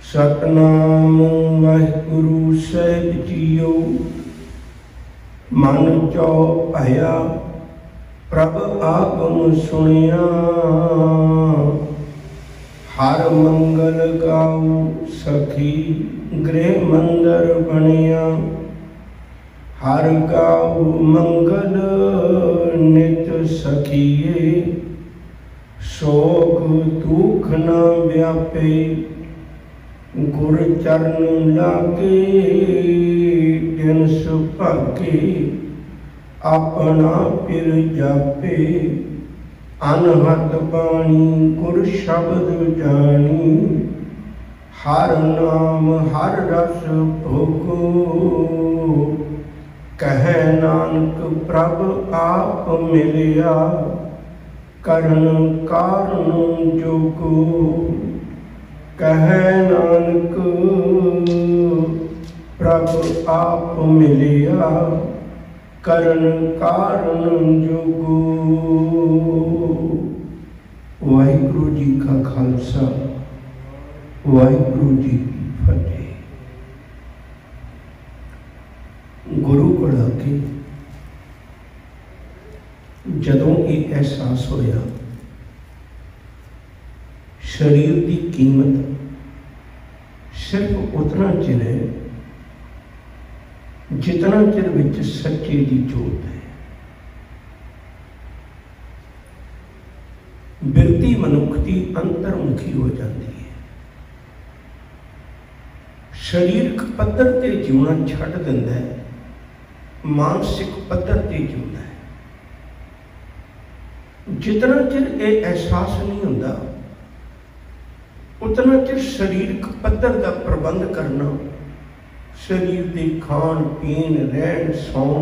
सतनाम वाहिगुरु साहिब जीओ। मन चौ भया प्रभ आगम सुनिया। हर मंगल गाओ सखी गृह मंदिर बनिया। हर गाओ मंगल नित सखिए। शोक दुख न व्यापे। गुर चरण लागे दिन सुभागे। अपना पिर जापे अनहद बाणी गुर शब्द जानी। हर नाम हर रस भोगो। कह नानक प्रभ आप मिलिया। करन कारण जोगो। कह नानक प्रभ आप मिलिया। करन कारण जोगो। वाहिगुरु जी का खालसा वाहिगुरु जी की फतेह। गुरु कोल आके जदों ये एहसास होया शरीर की कीमत सिर्फ उतना चिर है जितना चिर विच सच्चे की जोत है। बिरती मनुख की अंतर्मुखी हो जाती है। शरीरक पद्धर ते जीवना छड्ड दिंदा है, मानसिक पद्धर ते जीवना है। जितना चिर ये एहसास नहीं होता उतना चिर शरीरक पद्धर का प्रबंध करना, शरीर के खान पीन रहन सौन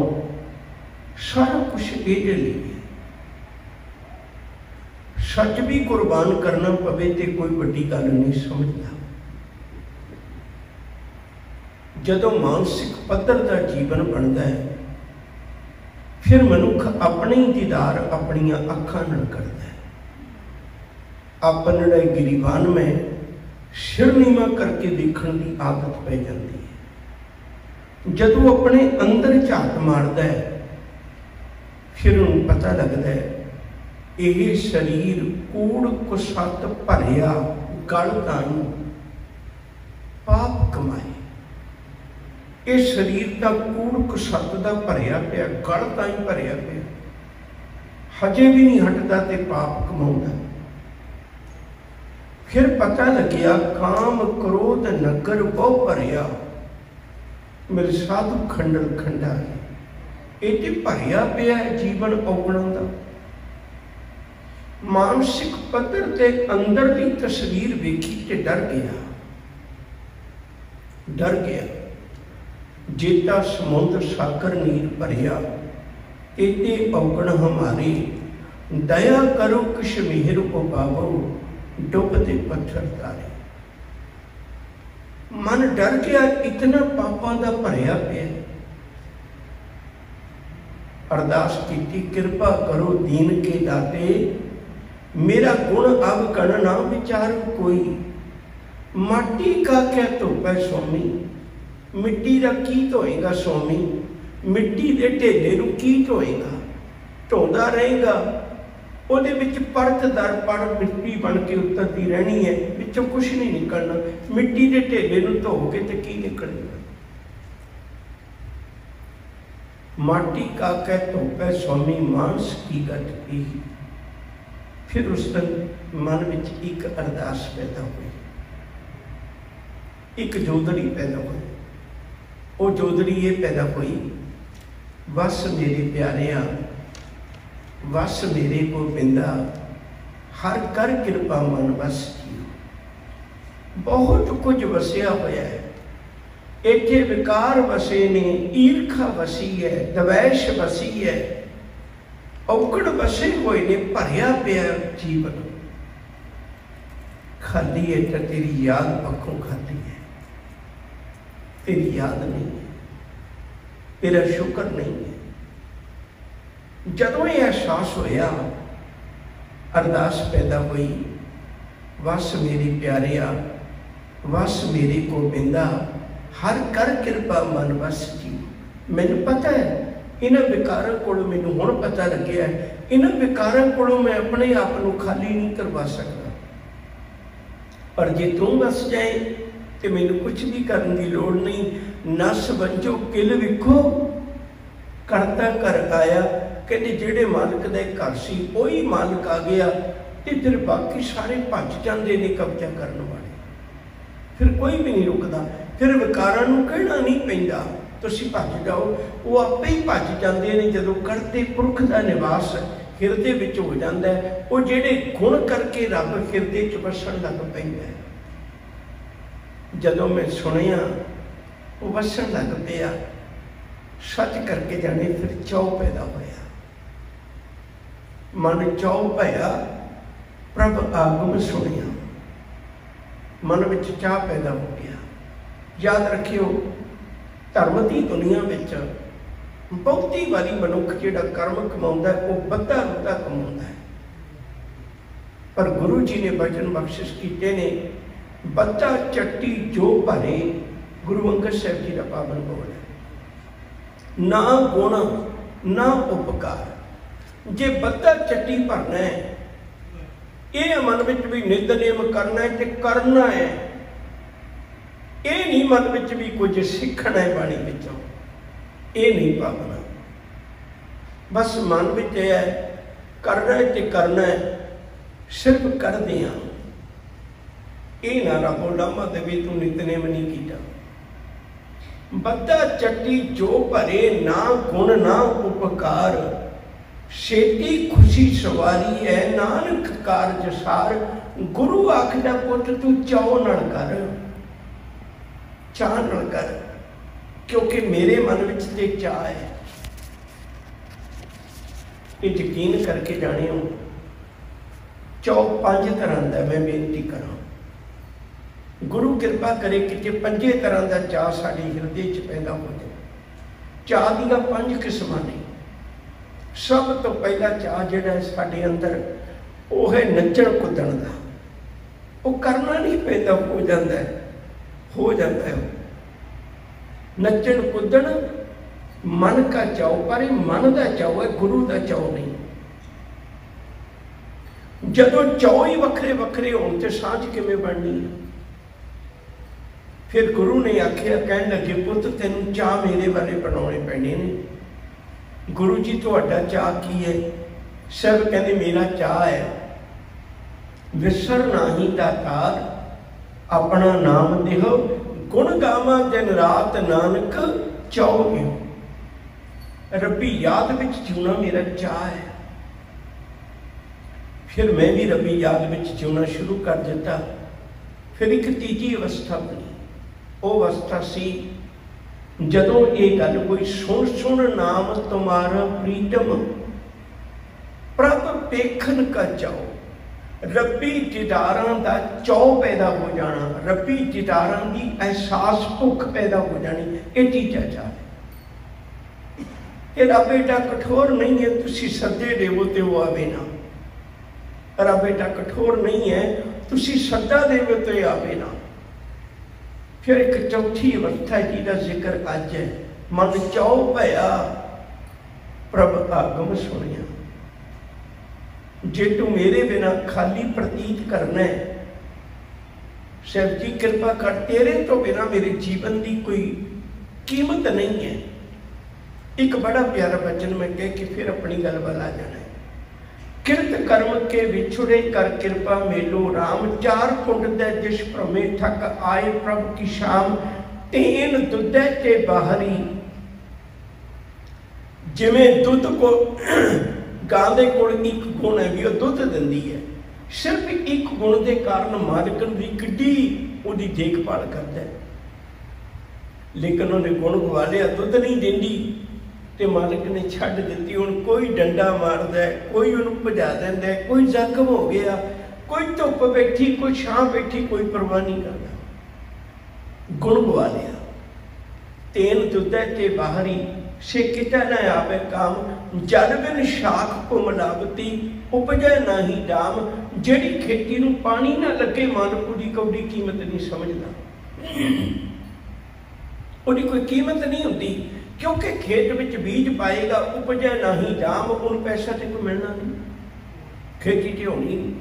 सारा कुछ ये लिए सच भी कुर्बान करना पवे तो कोई बड़ी गल नहीं समझता। जदों मानसिक पद्धर का जीवन बनता है फिर मनुख अपने ही दीदार अपनिया अखां नाल करता है। अपने गिरीबान में सिर नीवा करके देखने की आदत पै जाती है। जदों अपने अंदर झात मारता है फिर उन्हें पता लगता है यह शरीर कूड़ कुसत भरिया गल ताई पाप कमाए। ये शरीर का कूड़ कुसत का भरिया पिया गल ताई भरिया पिया हजे भी नहीं हटता तो पाप कमाउंदा। फिर पता लग्या काम क्रोध नगर बहु भरिया मेरे साधु खंडल खंडा है। ये भरिया पिया जीवन औगणों का। मानसिक पद्धर के अंदर की तस्वीर वेखी तो डर गया। जेता समुद्र सागर नीर भरिया एते औगण हमारे। दया करो किश मेहर उपावो डुबते पत्थर तारे। मन डर गया इतना पापों का भरिया पिया। अरदास की कृपा करो दीन के दाते। मेरा गुण अब कण ना विचार कोई। माटी का क्या धोपै स्वामी मिट्टी का की धोएगा स्वामी। मिट्टी के ढेले नूं की धोएगा। ढोंदा रहेगा ਉਹਦੇ ਵਿੱਚ परत दर पर मिट्टी बन के उतरती रहनी है। विचों कुछ नहीं निकलना। मिट्टी के ढेले नूं धो के तो की निकलेगा। माटी का कह धोपै स्वामी मानस की गत की। फिर उस दिन मन में एक अरदास पैदा हुई। एक जोदड़ी पैदा हुई। वो जोदड़ी ये पैदा हुई बस मेरे प्यारिया वस मेरे को बिंदा हर कर कृपा मन बस जियो। बहुत कुछ वसिया होया है। इत्थे विकार वसे ने ईर्खा वसी है द्वेष वसी है औकड़ वसे हुए ने भरिया पिया जीवन। खाली है तो तेरी याद पक्कों खाली है। तेरी याद नहीं है तेरा शुक्र नहीं है। जदों ये एहसास होया अरदास पैदा हुई वस मेरे प्यारिया वस मेरे को बिंदा हर कर कृपा मन वस जी। मैनू पता है इन्हां विकारां कोलों, मैनू हुण पता लग्या है इन्हां विकारां कोलों मैं अपने आप को खाली नहीं करवा सकता, पर जे तू वस जाए तो मैनू कुछ भी करने की लोड़ नहीं। नस वंजो किल विखो करता कर आया। कहते जेड़े मालिक का घर सी वही मालिक आ गया तो फिर बाकी सारे भज जाते ने कब्जा करने वाले, फिर कोई भी नहीं रुकता। फिर विकारां नूं कहना नहीं पैंदा तुसीं भज जाओ, वो आपे ही भज जाते हैं जदों करते पुरख का निवास हिरदे विच हो जाता है। वो जेड़े गुण करके रब हिरदे च वसन लग पैंदा है। जदों मैं सुनिया वो वसन लग पिया, सच करके जाने फिर चौ पैदा होया, मन चौ पाया, प्रभ आगम सुनिया, मन में चाह पैदा हो गया। याद रखियो धर्म की दुनिया में बहुती बारी मनुख जिहड़ा कर्म कमाउंदा है वो बद्धा रुद्धा कमाउंदा है, पर गुरु जी ने वचन बख्शिश कीते ने बद्धा चट्टी जो भरे, गुरु अंगद साहिब जी का पावन बोल है। ना गुण ना उपकार, जे बद्धा चट्टी भरना है ये मन में भी नितनेम करना है तो करना है, ये नहीं मन में भी कुछ सीखना है बाणी विचों, ये नहीं भावना। बस मन में है करना है तो करना है, सिर्फ कर दिया ये ना रबो लामा देवी तू नितनेम नहीं किया। बद्धा चट्टी जो भरे ना गुण ना उपकार, छेती खुशी सवारी है नानक कारज सार। गुरु आखदा पुत तू चाओ नाल कर, चाह नाल कर, क्योंकि मेरे मन में ते चाह है। ये यकीन करके जाने हो चौ पांच तरह का मैं बेनती करा, गुरु कृपा करे कि पंजे तरह का चाह साडे हिरदे च पैदा हो जाए। चाह दियां पंज किस्मां ने। सब तो पहला चाह जिहड़ा साडे अंदर वो है नच्चण कुद्दण दा, वो करना नहीं पैदा हो जाता है, हो जाता है। नच्चण कुद्दण मन का चाव, पर मन का चाव है, गुरु का चाव नहीं। जदों चाव ही वखरे वखरे होण ते सांझ किवें बननी है। फिर गुरु ने आखिया, कहन लगे पुत तेन चाह मेरे वाले बनाने पैने ने। गुरु जी तुहाडा चाह की है? सब कहते मेरा चाह है विसर नाही दातार, अपना नाम देहो गुण गावा दिन रात नानक चाओ। रब्बी याद विच जीना मेरा चाह है। फिर मैं भी रब्बी याद विच जीना शुरू कर दिता। फिर एक तीजी अवस्था बनी, वो अवस्था सी जदों ये गल कोई सुन सुन नाम तुम्हारा प्रीतम, प्रभ पेखन का चाओ। रब्बी दीदारां दा चाओ पैदा हो जाना, रब्बी दीदारां दी एहसास भुख पैदा हो जानी, ये तीजा चाह। रब बेटा कठोर नहीं है, तुसी सदे देवो तो वो आवे ना। रब बेटा कठोर नहीं है, तुसी सदा देवो तो आवे ना। फिर एक चौथी अवस्था जिहदा जिक्र अज है, मन चाओ भया प्रभ आगम सुनिया। जे तू मेरे बिना खाली प्रतीत करना है, शिव जी कृपा कर, तेरे तो बिना मेरे जीवन की कोई कीमत नहीं है। एक बड़ा प्यारा वचन मैं कह के फिर अपनी गल वाल आ जाना है। किरत कर्म के विछुड़े कर कृपा मेलो राम, चार कुंड दे जिस भ्रमे थक आए प्रभ की शाम। तेन दुधे ते बाहरी, जिवें दुध को गां दे कोल एक गुण है भी, दुध दिंदी है, सिर्फ एक गुण के कारण मालिक की किड्डी उहदी देखभाल करता है। लेकिन उन्हें गुण गवा लिया, दुध नहीं देंदी ते मालिक ने छड्ड दित्ती। हुण कोई डंडा मारदा है, कोई उन्हें भजा दिंदा है, कोई जख्म हो गया, कोई धुप बैठी, कोई छां बैठी, कोई परवाह नहीं करता। गुण गवा लिया। तेन दुधे ते बाहरी सेकिटा न आवे काम, जल बिन शाख को मिलावती, उपजै नाही दाम। जेड़ी खेती नूं पानी ना लगे मन, उहदी कौड़ी कीमत नहीं समझदा, उहदी कोई कीमत नहीं हुंदी, क्योंकि खेत विच बीज पाएगा, उपजै नाही दाम, उहनूं पैसा ते कोई मिलना नहीं, खेती ते होनी नहीं।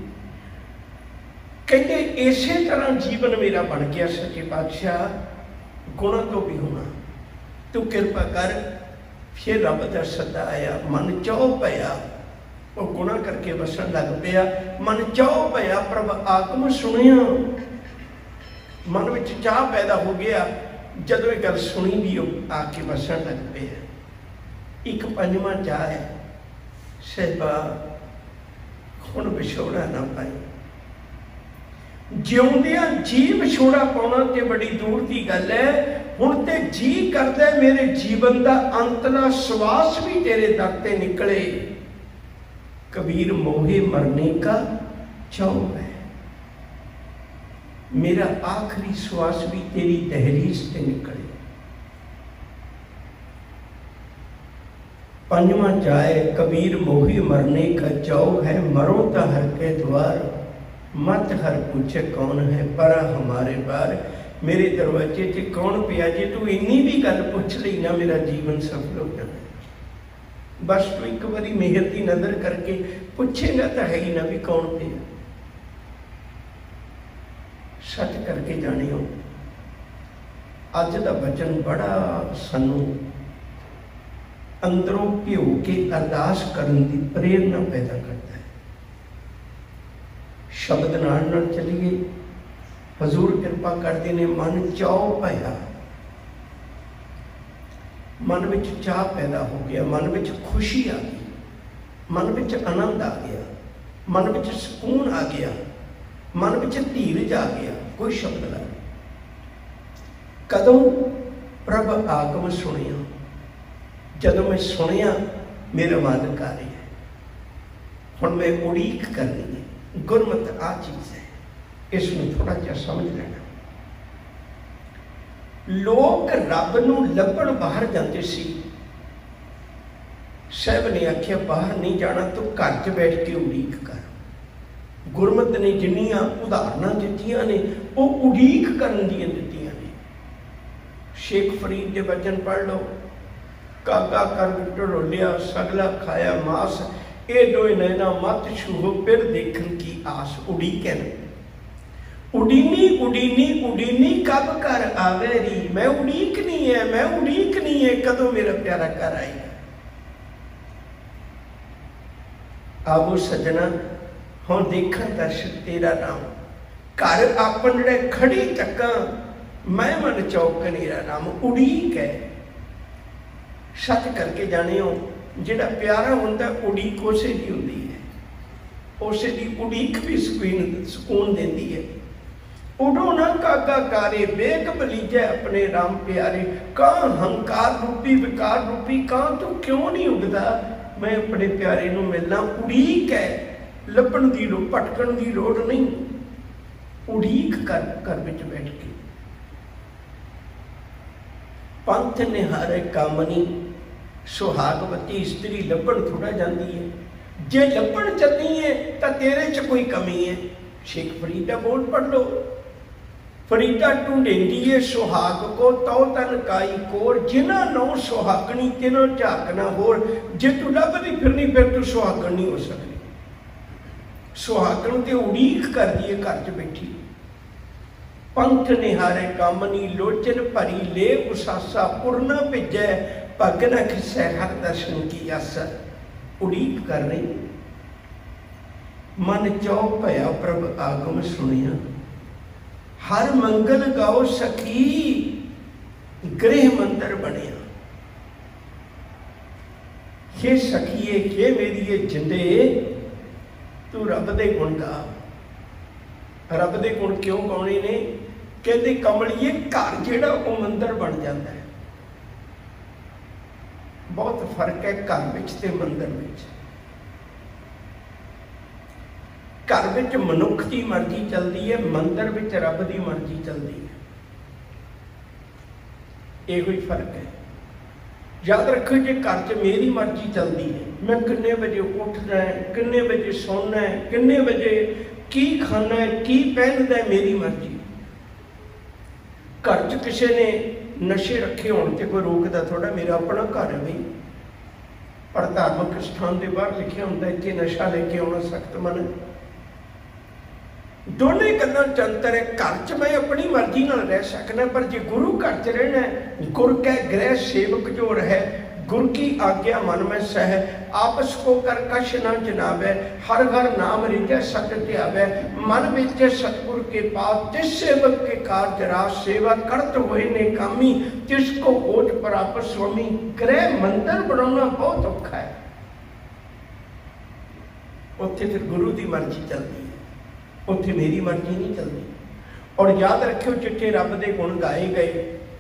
कहते इसे तरह जीवन मेरा बन गया सच्चे पातशाह, गुणा तो भी होना, तू कृपा कर। फिर रब का सदा आया, मन चौ पया, वो गुणा करके वसन लग पिया। मन चौ पया, प्रभ आत्म सुनिया, मन में चाह पैदा हो गया। जदों ये गल सुनी भी आके वसन लग पिया। एक पंजवां चाह है, सहबा हुण विछोड़ा ना पाई। जिउंदियां जी विछोड़ा पाउणा ते बड़ी दूर की गल है। हुण ते जी करदा मेरे जीवन का अंतला श्वास भी तेरे दर ते निकले। कबीर मोहे मरने का चाव है, मेरा आखिरी श्वास भी तेरी दहलीज से निकले। पंजवां चाहे कबीर मोहे मरने का चाव है। मरो तो हर के द्वार, मत हर पूछे कौन है परा हमारे बार। मेरे दरवाजे से कौन पिया, जे तू इन्नी भी गल पूछ ली ना, मेरा जीवन सफल हो जाए। बस तू एक बारी मेहर की नजर करके पूछेगा तो है ही ना भी कौन पिया। सच करके जानियो, अज का वचन बड़ा सानू अंदरों भिओ के अरदास करने की प्रेरणा पैदा करता है। शब्द नाल चलिए, हजूर कृपा करते ने। मन चौ पाया, मन विच चाह पैदा हो गया, मन विच खुशी आ गई, मन विच आनंद आ गया, मन विच सुकून आ गया, मन विच धीरज आ गया। कोई शब्द ना। कदों प्रभ आगम सुनिया, जदों मैं सुनिया मेरा मन कार्य है। हुण मैं उड़ीक करनी है। गुरमत आ चीज है, इसमें थोड़ा जा समझ लेना। लोग रब नूं लभण बाहर जाते सी। साहब ने आख्या बाहर नहीं जाना, तो घर च बैठ के उड़ीक कर। गुरमत ने जिन्नियां उदाहरण दित्तियां ने, वो उड़ीक करन दियां दित्तियां ने। शेख फरीद के वचन पढ़ लो। कागा कर ढोलिया, सगला खाया मास, ए डोए नैना मत छूहो, फिर देखन की आस। उड़ीकन उड़ीनी उड़ीनी उड़ीनी कब कर आवे री। मैं उड़ीकनी है, मैं उड़ीकनी है, कदों मेरा प्यारा घर आएगा। आबो सजना हुण देखा दर्शक तेरा नाम। घर आपन जिहड़े खड़ी तक्का, मैं मन चौक नेरा नाम। उड़ीक है। सच करके जानियो, जिहड़ा प्यारा हुंदा उड़ीक उसे दी हुंदी है, उसे दी उड़ीक भी सुकून देंदी है। उडो ना कागा कारे, बेग बलीजे अपने राम प्यारे। कां हंकार रूपी विकार रूपी, कां तू क्यों नहीं उड़दा, मैं अपने प्यारे नूं मिलना। उड़ीक है, लभण दी लोड़, भटकण दी लोड़ नहीं। उड़ीक कर घर विच बैठ के। पंथ निहारे कामनी, सुहागवती स्त्री लभण थोड़ा जाती है। जे लभण चलनी है तो तेरे च कोई कमी है। शेख फरीदा बोल पढ़ लो। फरीदा ढूंढेंदी है सुहाग को, तो तन काई कोर। जिन्ना नौ सुहागनी तिनो झाकना होर। जे तू लभदी फिरनी, फिर तू सुहागन नहीं हो सकती। सुहागन ते उड़ीक कर दी है घर च बैठी। पंथ निहारे कामनी, लोचन भरी ले उसासा। पुरना भेजै पग न खिसै, हर दर्शन की आसा। उड़ीक कर रही। मन चौ भया, प्रभ आगम सुनिया। हर मंगल गाओ सखी, गृह मंदिर बनिया। हे सखीए, हे मेरी जिंदे, तू रब दे गुण गा। रब दे गुण क्यों गाने ने? कहते कमलिए, घर जिहड़ा वो मंदिर बन जाता है। बहुत फर्क है घर विच ते मंदिर विच। घर विच मनुख की मर्जी चलती है, मंदिर विच रब की मर्जी चलती है। यही फर्क है। याद रखो जे घर च मेरी मर्जी चलती है, मैं किन्ने बजे उठना है, किन्ने बजे सोना है, किन्ने बजे की खाना है, की पहनना है, मेरी मर्जी। घर च किसी ने नशे रखे होने ते कोई रोकदा थोड़ा, मेरा अपना घर है बई। पर धार्मिक स्थान के बाहर लिखा होंदा इत्थे नशा लेके आना सख्त मन। दोनों गल्लां चंतर है। घर च मैं अपनी मर्जी नाल रह सकना, पर जे गुरु घर च रहना है, गुर कै गृह सेवक जो रहे, गुर की आज्ञा मन में सह, आपस को कर कश न जनावे, हर हर नाम रिझै सत ध्यावै, मन विच सतगुर के पास, तिस सेवक के कार्य रास, सेवा करत होए ने कामी, तिसको ओट प्राप्त स्वामी। गृह मंदिर बनाना बहुत औखा है, उत्थे फिर गुरु की मर्जी चलती है, उत्थे मेरी मर्जी नहीं चलती। और याद रखियो जिथे रब दे गुण गाए गए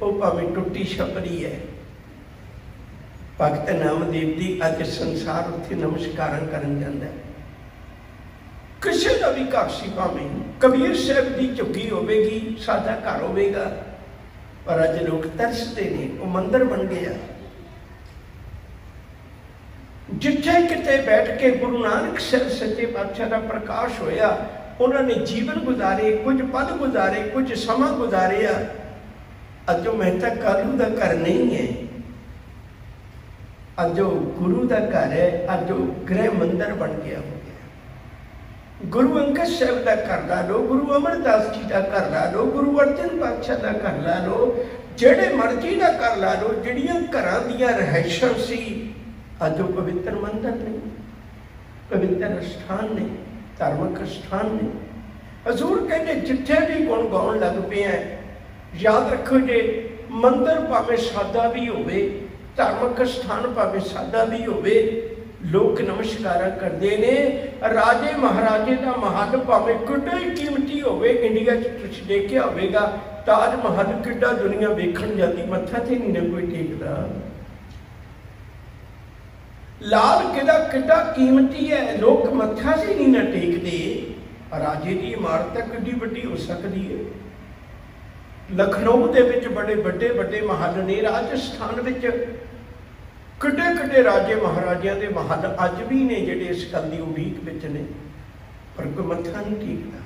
वो भावें टुट्टी छपरी है। भगत नामदेव दी अज संसार उत्थे नमस्कार करन जांदा है। किसी का भी घर सी, भावें कबीर साहब की झुग्गी होवेगी, सादा घर होवेगा, पर अज लोग तरसते ने, वो मंदिर बन गया। जिथे किते बैठ के गुरु नानक साहब सच्चे पातशाह का प्रकाश होया, उन्होंने जीवन गुजारे, कुछ पल गुजारे, कुछ समा गुजारे। अजो मेहता कालू का घर नहीं है, अजो गुरु का घर है, अजो गृह मंदिर बन गया हो गया। गुरु अंगद साहब का घर ला लो, गुरु अमरदास जी का घर ला लो, गुरु अर्जन पातशाह का घर ला लो, जेड़े मर्जी का घर ला लो, जिहड़ियां घरां दीयां रहाइशां सी, अजो पवित्र मंदिर ने, पवित्र स्थान ने, धार्मिक स्थान ने। हजूर कहते जिथे भी गुण गाउण लग पे हैं, याद रखो जे मंदिर भावें सादा भी होवे, धार्मिक स्थान भावें सादा भी होवे, लोग नमस्कार करते ने। राजे महाराजे का महल भावें किड्डा ही कीमती होवे, इंडिया तुसीं देखिया होवेगा ताज महल किड्डा दुनिया वेखण जाती, मत्था ते नहीं ना कोई टेकदा। लाल किला किड्डा कीमती है, लोग मत्था से नहीं ना टेकते। राजे की इमारत किड्डी वड्डी हो सकती है। लखनऊ दे विच बड़े बड़े बड़े महल ने, राजस्थान विच किड्डे किड्डे राजे महाराजिਆਂ ਦੇ महल अज भी ने ਜਿਹੜੇ इस गल की उड़ीक विच ने, पर कोई मत्था नहीं टेकदा।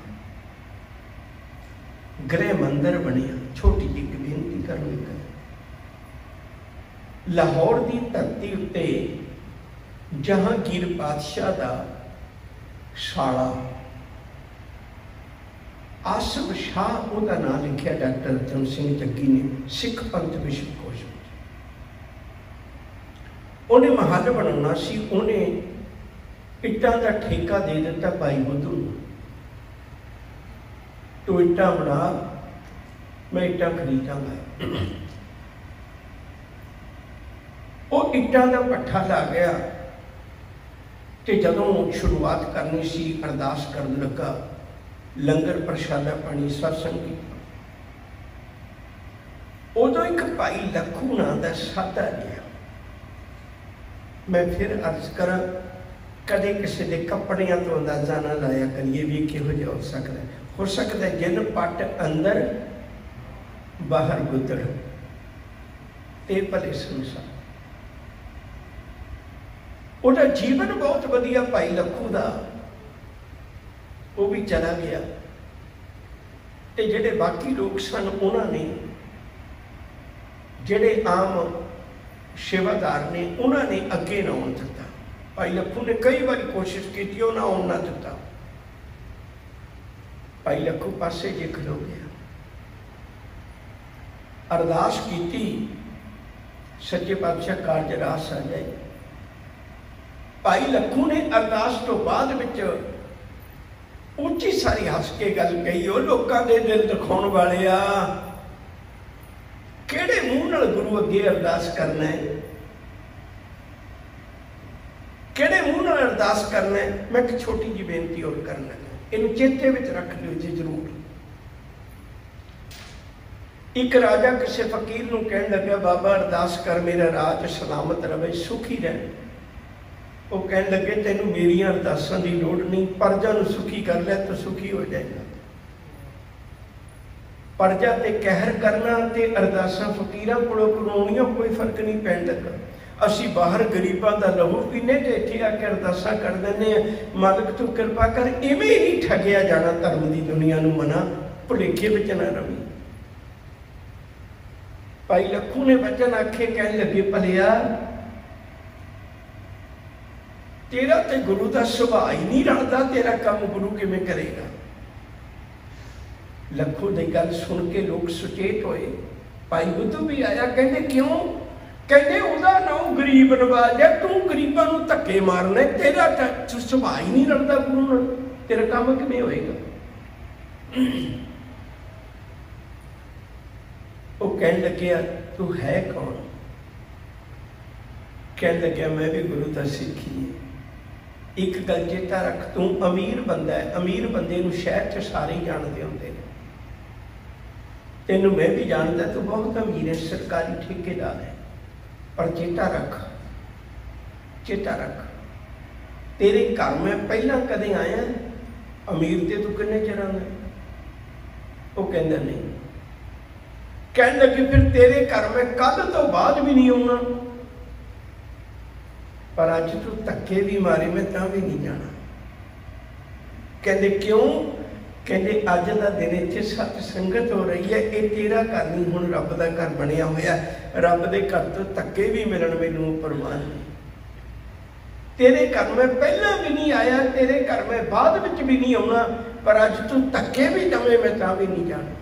गृह मंदिर बनिया। छोटी जी एक बेनती कर लगा, लाहौर की धरती उत्ते जहांगीर पातशाह का शाला आसम शाह, उसका नाम लिखा डॉक्टर रतन सिंह जग्गी ने सिख पंथ विश्वकोश में। उन्हें महल बनाना सी, उन्हें इट्टां का ठेका दे दिता भाई बुद्धू, तो इट्टां बना, मैं इट्टां खरीदांगा। वो इट्टां का भट्ठा ला गया, तो जदों शुरुआत करनी सी, अरदास करन लगा, लंगर प्रशादा पानी सत्संग किया। उदों एक भाई लखू नाम का साधा गया। मैं फिर अर्ज करा, कदे किसी के कपड़िया तो अंदाजा ना लाया करिए भी किहो जिहा हो सकता है जिन पट अंदर बाहर गुदड़, ते भले संसार। उहदा जीवन बहुत वधिया भाई लखू का, वो भी चला गया। ते जिहड़े बाकी लोग सन, उन्होंने जिहड़े आम सेवादार ने, उन्होंने अगे ना आउण दिता। भाई लखू ने कई बार कोशिश की, उन्हें आउण ना दिता। भाई लखू पासे जे खलो गया, अरदास की, सच्चे पातशाह कारज रास आ जाए। भाई लखू ने अरदास तो बाद विच उच्ची सारी हस के गल कही, वो लोगों के दिल दिखाने वाले आ, किहड़े मूँह नाल गुरु अगे अरदास करना है, किहड़े मूँह नाल अरदास करना है। मैं एक छोटी जी बेनती और करना, इनू चेते विच रख लियो जी जरूर। एक राजा किसी फकीर नूं कहण लगा, बाबा अरदास कर मेरा राज सलामत रहे, सुखी रहे। वो कह लगे तेनू मेरिया अरदासां की लोड़ नहीं, प्रजा नूं सुखी कर लिया तो सुखी हो जाएगा। प्रजा ते कहर करना ते अरदासां फकीरां कोलों करवाउणियां कोई फर्क नहीं पैण लगा। असी बाहर गरीबां दा लहू पीने ते इत्थे आके अरदासां कर दिंदे आ, मालिक तू कृपा कर। इवें ही नहीं ठगिया जाना धर्म की दुनिया नूं मना, भुलेखे विच ना रवी। भाई लखू ने वचन आखे, कहन लगे भलिया तेरा ते गुरु का सुभाव ही नहीं रलदा, तेरा काम गुरु किवें करेगा। लखू की गल सुन के लोग सुचेत होए। भाई बुद्धू भी आया, कहते क्यों? कहते उहदा नाम गरीब नवाज है, तू गरीबां नूं धक्के मारना, तेरा सुभाव ही नहीं रलदा गुरु नाल, तेरा काम किवें होएगा। वो कहन लगे तू है कौन? कहन लगे मैं भी गुरु का सिखी है। एक गल चेता रख, तू अमीर बंदा है, अमीर बंदे नूं शहर च सारे ही जानते होंदे ने, तेनू मैं भी जानता, तू बहुत अमीर है, सरकारी ठेकेदार है। पर चेता रख, चेता रख, तेरे घर में पहला कदे आया अमीर ते तू किन्ने चिर आना? वो कहंदा नहीं। कहने लगे फिर तेरे घर में कद तो बाद भी नहीं आना, पर अज तू धक्के भी मारे मैं तां भी नहीं जाना। कहते क्यों? कहते अज का दिन इत्थे सत संगत हो रही है, ये तेरा घर नहीं, हुण रब का घर बनिया होया। रब के घर तो धक्के भी मिलन मैनूं परवाह नहीं। तेरे घर में पहला भी नहीं आया, तेरे घर में बाद विच भी नहीं आना, पर अज तू धक्के भी दवे मैं तां भी नहीं जाना।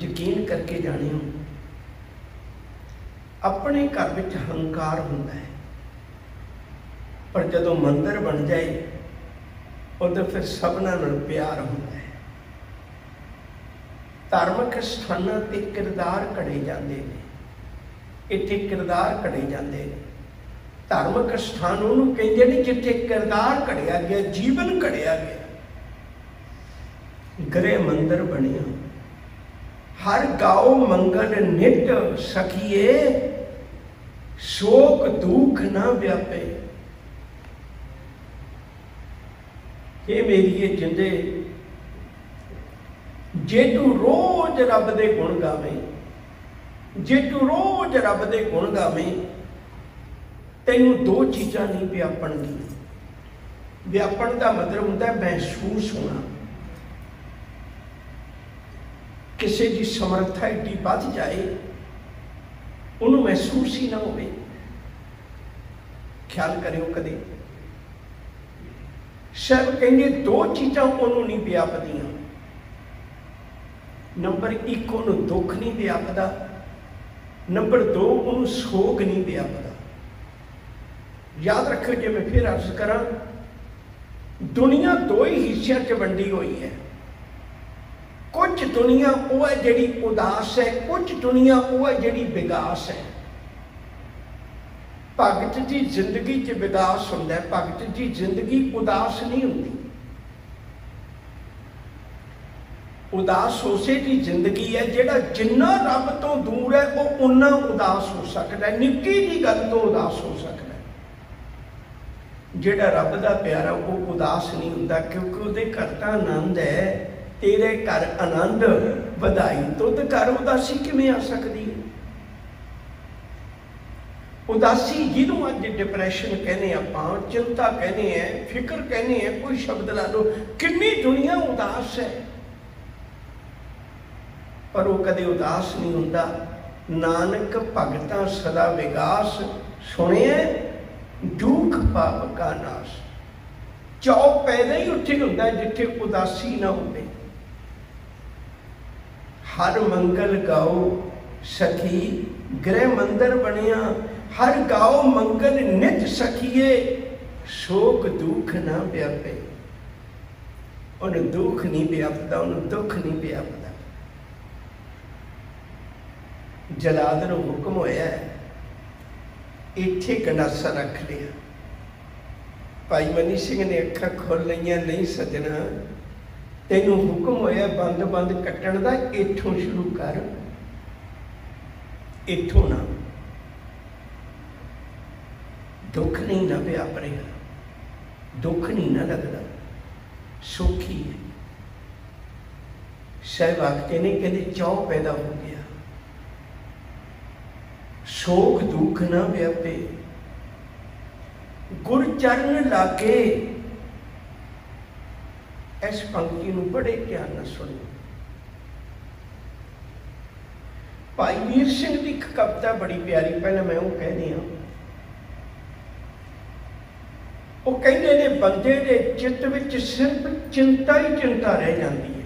यकीन करके जाने हो, अपने घर में हंकार होता है, पर जदों मंदिर बन जाए उदों फिर सबना नाल प्यार होता है। धार्मिक स्थानां ते किरदार घड़े जाते हैं, इत्थे किरदार घड़े जाते हैं। धार्मिक स्थान उन्होंने कहते हैं जिथे किरदार घड़िया गया, जीवन घड़िया गया। गृह मंदिर बनिया, हर गाओ मंगल नित सखिए, शोक दुख ना व्यापे। ये मेरी ये जिंदे, जे तू रोज रब दे गुण गावे, जे तू रोज रब दे गुण गावे, तेनू दो चीज़ां नहीं व्यापणगी। व्यापण का मतलब होता है महसूस होना। किसी की समर्था एडी बढ़ जाए, उन्होंने महसूस ही ना हो। ख्याल करियो कदे सब कहेंगे दो चीज़ां उन्होंने नहीं व्यापदियां। नंबर एक, उन्होंने दुख नहीं व्यापदा। नंबर दो, उन्होंने सोग नहीं व्यापदा। याद रखो, जो मैं फिर अर्ज करा, दुनिया दो ही हिस्सों च वंडी हुई है। कुछ दुनिया वो है जिहड़ी उदास है, कुछ दुनिया वो है जिहड़ी विगास है। भगत की जिंदगी च विगास होंदा है, भगत की जिंदगी उदास नहीं होती। उदास उसे की जिंदगी है जिहड़ा जिन्ना रब तो दूर है वो उन्ना उदास हो सकता है, निक्की जी गल तो उदास हो सकता है। जिहड़ा रब दा प्यारा वो उदास नहीं होंदा, क्योंकि उहदे घर दा आनंद है। तेरे घर आनंद बधाई तुद घर उदासी किवें आ सकती है? उदासी जिन्हों अज डिप्रैशन कहने, आप चिंता कहने हैं, फिक्र कहने हैं, कोई शब्द ला लो, कितनी दुनिया उदास है, पर वो कदे उदास नहीं होता। नानक भगतां सदा विगास, सुने दुख पाप का नाश। चौ पैदा ही उत्थे होंदा जिथे उदासी ना होवे। हर मंगल गाओ सखी, गृह मंदिर बनिया, हर गाओ मंगल नित सखिए, शोक दुख ना व्यापे। उन्हें दुख नहीं व्यापदा, उन्हें दुख नहीं व्यापदा। जलाद नूं हुक्म होया इत्थे गंडासा रख लिया। भाई मनी सिंह ने अखा खोल लिया, नहीं सजना तेनू हुक्म होया बंद बंद कट्टण दा, इथों शुरू कर, इथों ना। दुख नहीं ना व्याप रहा, दुख नहीं ना लगता, सुखी है। साहब आखते ने कहते चौ पैदा हो गया, शोक दुख ना व्यापे, गुर चरण लागे। इस पंक्ति नूं बड़े ध्यान नाल सुणो। भाई वीर सिंह की एक कविता बड़ी प्यारी, पहले मैं वो कह दिया। वो कहते ने बंदे के चित्त विच सिर्फ चिंता ही चिंता रह जाती है।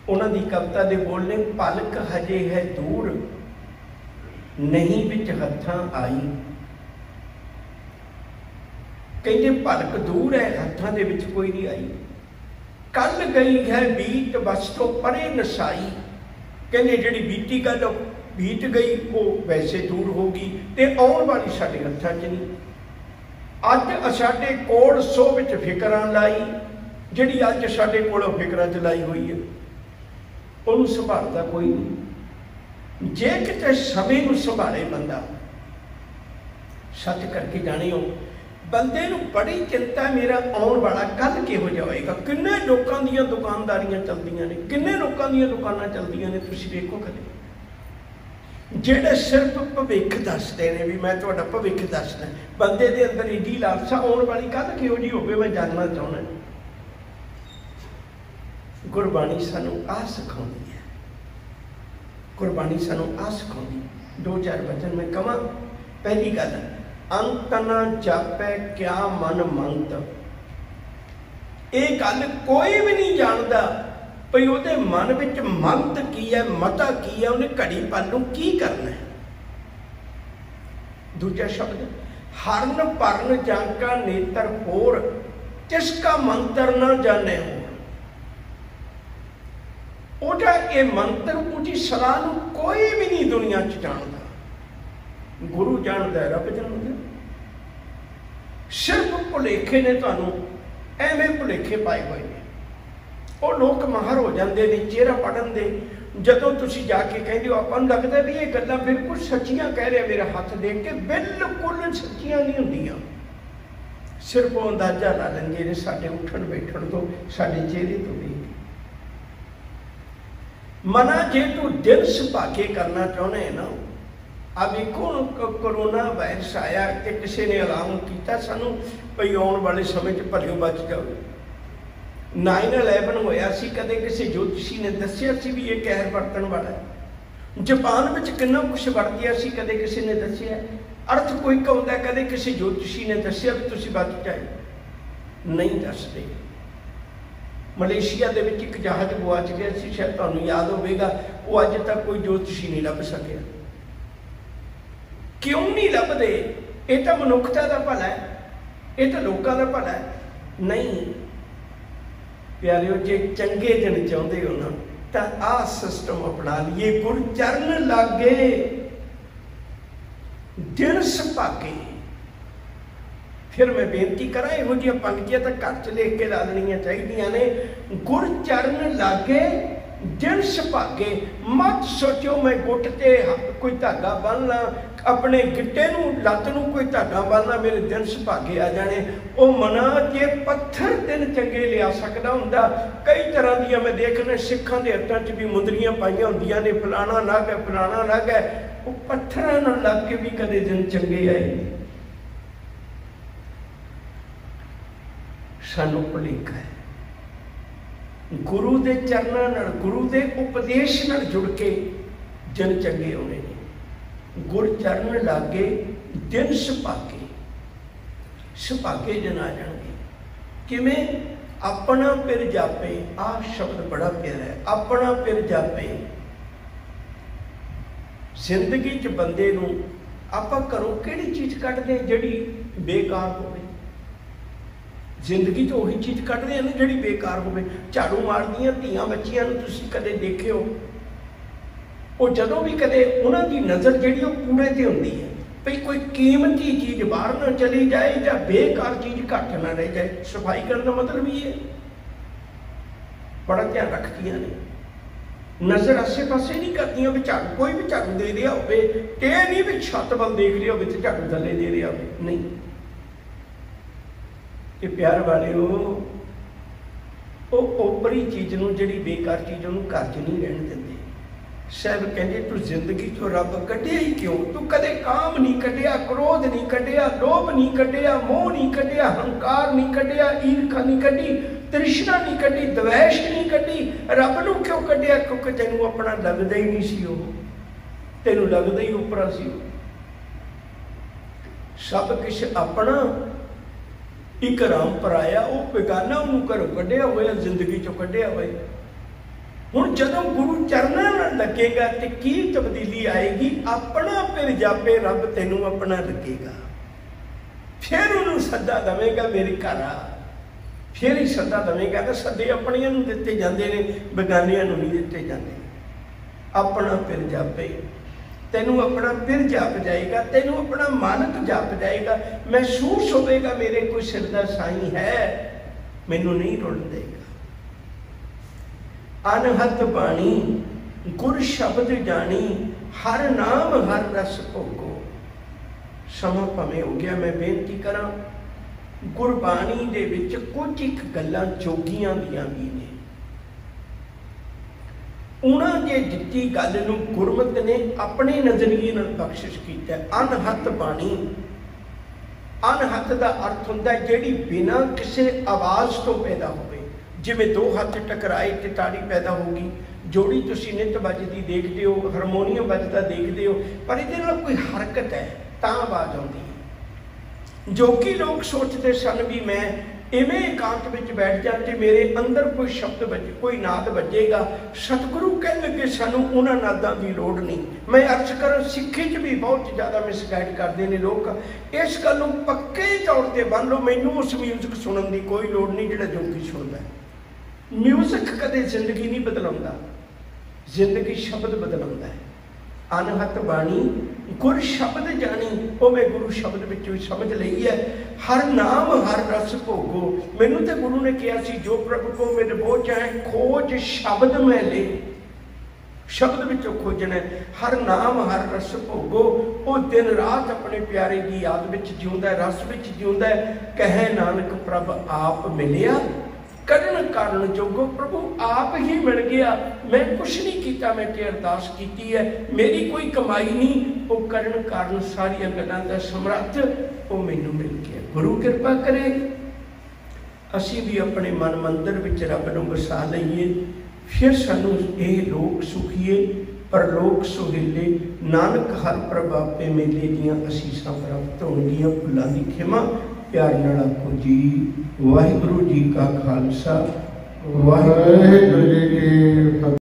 उन्होंने कविता के बोलने, पलक हजे है दूर नहीं विच हत्थां आई। कहते पलक दूर है, हत्थां दे विच कोई नहीं आई। कल गई है बीत बस तो परे नसाई। कहते जिहड़ी बीती गल बीत गई वो वैसे दूर होगी, ते आउण वाली साडे हत्थां च नहीं। अज साडे कोल सो विच फिकरां लाई, जिहड़ी अज साडे कोल फिकरां च लाई हुई है, उन्होंने संभालता कोई नहीं। जे किते समय नूं संभाले बंदा, सच करके जाने हो, बंदे नूं बड़ी चिंता मेरा आउण वाला कल किहो जिहा होएगा। किन्ने लोकां दीयां दुकानदारियां चलदियां ने, किन्ने लोकां दीयां दुकानां चलदियां ने, तुसीं देखो कदे ਜਿਹੜੇ सिर्फ भविख दसते हैं भी मैं तुहाडा भविख दसना। बंदे दे अंदर एडी लालसा आउण वाली कल किहो जी होवे मैं जानना चाहुंदा। गुरबाणी सानू आ सिखाउंदी है, गुरबाणी सानू आ सिखाउंदी। दो चार वचन मैं कहां। पहली गल, अंत ना जापै क्या मन मंत। ये गल कोई भी नहीं जानता भई ਉਹਦੇ मन विच मंत की है, मता की है, उन्हें घड़ी पल नूं की करना है। दूजा शब्द, हरन परन जांका नेत्र होर, तिसका मंत्र ना जाने हो। ਉਹਦਾ ਇਹ ਮੰਤਰ ਉਹਦੀ ਸਲਾਹ ਨੂੰ ਕੋਈ ਵੀ ਨਹੀਂ ਦੁਨੀਆ 'ਚ ਜਾਣਦਾ। ਗੁਰੂ ਜਾਣਦਾ, ਰੱਬ ਜਾਣਦਾ। ਸਿਰਫ ਭੁਲੇਖੇ ਨੇ ਤੁਹਾਨੂੰ ਐਵੇਂ ਭੁਲੇਖੇ ਪਾਏ ਹੋਏ ਨੇ। ਉਹ ਲੋਕ ਮਾਹਰ ਹੋ ਜਾਂਦੇ ਨੇ ਚਿਹਰਾ ਪੜ੍ਹਨ ਦੇ। ਜਦੋਂ ਤੁਸੀਂ ਜਾ ਕੇ ਕਹਿੰਦੇ ਹੋ ਆਪਾਂ ਨੂੰ ਲੱਗਦਾ ਵੀ ਇਹ ਗੱਲਾਂ ਬਿਲਕੁਲ ਸੱਚੀਆਂ ਕਹਿ ਰਿਹਾ ਮੇਰਾ ਹੱਥ ਦੇਖ ਕੇ, ਬਿਲਕੁਲ ਸੱਚੀਆਂ ਨਹੀਂ ਹੁੰਦੀਆਂ। ਸਿਰਫ ਉਹ ਅੰਦਾਜ਼ਾ ਲਾ ਲੈਂਦੇ ਨੇ ਸਾਡੇ ਉੱਠਣ ਬੈਠਣ ਤੋਂ, ਸਾਡੇ ਚਿਹਰੇ ਤੋਂ ਦੇਖ। मना जे तू दिल सुभागे करना चाहना है ना, आ देखो कोरोना वायरस आया कि किसी ने ऐलान किया सानू भई आने वाले समय च भलियों बच जाओ। 9/11 होया सी, कदे किसी ज्योतिषी ने दस्सिया सी भी ये कहर वरतन वाला है। जापान में कितना कुछ वरत गया सी, कदे किसी ने दस्सिया। अर्थ कोई कहता, कदे किसी ज्योतिषी ने दस्सिया भी तुसीं बच जाए, नहीं दसदे। मलेशिया के एक जहाज गुआच गया सी, शायद तुहानूं याद होगा, वो अज तक कोई ज्योतिषी नहीं लभ सकिया। क्यों नहीं लभदे? ये तो मनुखता का भला है, ये तो लोगों का भला है। नहीं प्यारिओ, जे चंगे दिन चाहते हो ना तो आ सिस्टम अपना लिए। गुर चरण लागे दिन सुभागे। फिर मैं बेनती करा, इहो जिहियां पंक्तियां तो घर च लिख के ला देनियां चाहिदियां ने। गुर चरण लागे दिन सुभागे। मत सोचो मैं गुट ते कोई धागा बन्नना, अपने गिट्टे नूं लत्त नूं कोई धागा बन्नना, मेरे दिन सुभागे आ जाने। वो मना जे पत्थर दिन चंगे लिया सकदा हुंदा। कई तरह दियां मैं देखना सिखां दे हत्थां च भी मुंदरियां पाईयां हुंदियां ने, फलाना लग है फलाना लग है। वो पत्थरां नाल लग के भी कदे दिन चंगे आए। सानू भुलेखा है। गुरु के चरणों नाल, गुरु के उपदेश नाल जुड़ के दिन चंगे होने ने। गुर चरण लागे दिन सुभागे, सुभागे दिन आ जाएंगे। किवें? अपना पिर जापे। आ शब्द बड़ा प्यारा है, अपना पिर जापे। जिंदगी च बंदे नूं आपां घरों किहड़ी चीज़ कढदे हैं जिहड़ी बेकार होवे? जिंदगी तो वही चीज़ कढ़ते हैं ना जी बेकार हो। झाड़ू मारदियां धियां बच्चियां नूं तुसीं कदे देखे हो? वो जदों भी कदे उन्हां दी नज़र जिहड़ी वो कूड़े ते हुंदी है, भई कोई कीमती चीज़ बाहर ना चली जाए या बेकार चीज़ घट ना रह जाए। सफाई करने का मतलब ये बड़ा ध्यान रखदियां ने। नज़र आसे पासे नहीं करदियां भी झाड़ू, कोई भी झाड़ू दे रहा होवे ते नहीं भी छत वल देख रहा होवे ते झाड़ू थल्ले दे रहा होवे, नहीं। कि प्यार वाले हो वो ओपरी चीज़ नूं, जिहड़ी बेकार चीज़ उहनूं घर च नहीं रहन दिंदे। साहब कहते तू जिंदगी चो रब कढ़िया ही क्यों? तू कदे काम नहीं कढ़िया, क्रोध नहीं कढ़िया, लोभ नहीं कढ़िया, मोह नहीं कढ़िया, हंकार नहीं कढ़िया, ईर्खा नहीं कढ़ी, तृष्णा नहीं कढ़ी, द्वेष नहीं कढ़ी। रब नूं क्यों कढ़िया? क्योंकि तैनूं अपना लगदा ही नहीं सी, वो तैनूं लगदा ही उपरा सी। सब कुछ अपना, एक राम पराया, वो बेगाना उन्होंने घरों कढ़िया होया, जिंदगी चो कढ़िया होया। हुण जदों गुरु चरनां नाल लगेगा तो की तब्दीली आएगी? अपना फिर जापे रब तैनूं अपना लगेगा, फिर उन्होंने सद्दा देवेगा मेरे घर आ, फिर ही सद्दा देवेगा। तो सद्दे अपनियां नूं दित्ते जांदे ने, बेगानियां नूं नहीं दित्ते जांदे। अपना फिर जापे, तैनूं अपना फिर जाप जाएगा, तैनूं अपना मानक जाप जाएगा। महसूस होवेगा मेरे कोई सिर दा साईं है, मैनूं नहीं रुलन देगा। अनहत बाणी गुर शब्द जानी, हर नाम हर रस भोगो। समा भावें हो गया, मैं बेनती करा, गुरबाणी दे विच कुछ एक गल्लां जोगियां दियां भी ने। उन्हां जे दित्ती गल नूं गुरमत ने अपने नजरिए नाल बख्शिश कीता। अनहत बाणी, अनहत दा अर्थ हुंदा जिहड़ी बिना किसी आवाज़ तो पैदा होवे। जिवें दो हाथ टकराए तो ताड़ी पैदा होगी, जोड़ी तुसीं नित बजदी देखते हो, हारमोनीयम बजदा देखते हो, पर इहदे नाल कोई हरकत है तां आवाज़ आउंदी है। जोगी लोग सोचते सन भी मैं इवें एकांत विच बैठ जा ते मेरे अंदर कोई शब्द बजे, कोई नाद बजेगा। सतगुरु कह लगे सानू उन्हां नादां दी लोड़ नहीं। मैं अर्ज करा सिੱਖੀ च भी बहुत ज़्यादा मिसगाइड करते हैं लोग। इस गल नूं पक्के तौर पर बन लो, मैनूं उस म्यूजिक सुनन की कोई लोड़ नहीं जिहड़ा जोगी सुनदा है। म्यूजिक कदे जिंदगी नहीं बदलाउंदा, जिंदगी शब्द बदलाउंदा है। अनहत बाणी गुर शब्द जानी, वो मैं गुरु शब्द विचों समझ लई है। हर नाम हर रस भोगो, मैनू तो गुरु ने कहा सी जो प्रभु को मेरे बोझ है खोज शब्द मैं ले, शब्द विचों खोजना। हर नाम हर रस भोगो, वो दिन रात अपने प्यारे की याद विच जिउंदा है, रस विच जिउंदा है। कहे नानक प्रभ आप मिलिया, करण कारण जोगो, प्रभु आप ही मिल गया। मैं कुछ नहीं किया, मैं ते अरदास की है, मेरी कोई कमाई नहीं। वो करण कारण सारिया गल्लां दा समर्थ वो मैनू मिल गया। गुरु कृपा करे असी भी अपने मन मंदिर विच रब नूं वसा लईए, फिर सानू ये लोक सुखीए परलोक सुहेले। नानक हर प्रभ आपे मेले दियां असीसां प्राप्त होणगियां। भुलां दी खिमा प्यार नाल आखो जी वाहिगुरु जी का खालसा वाहिगुरु जी की फतेह।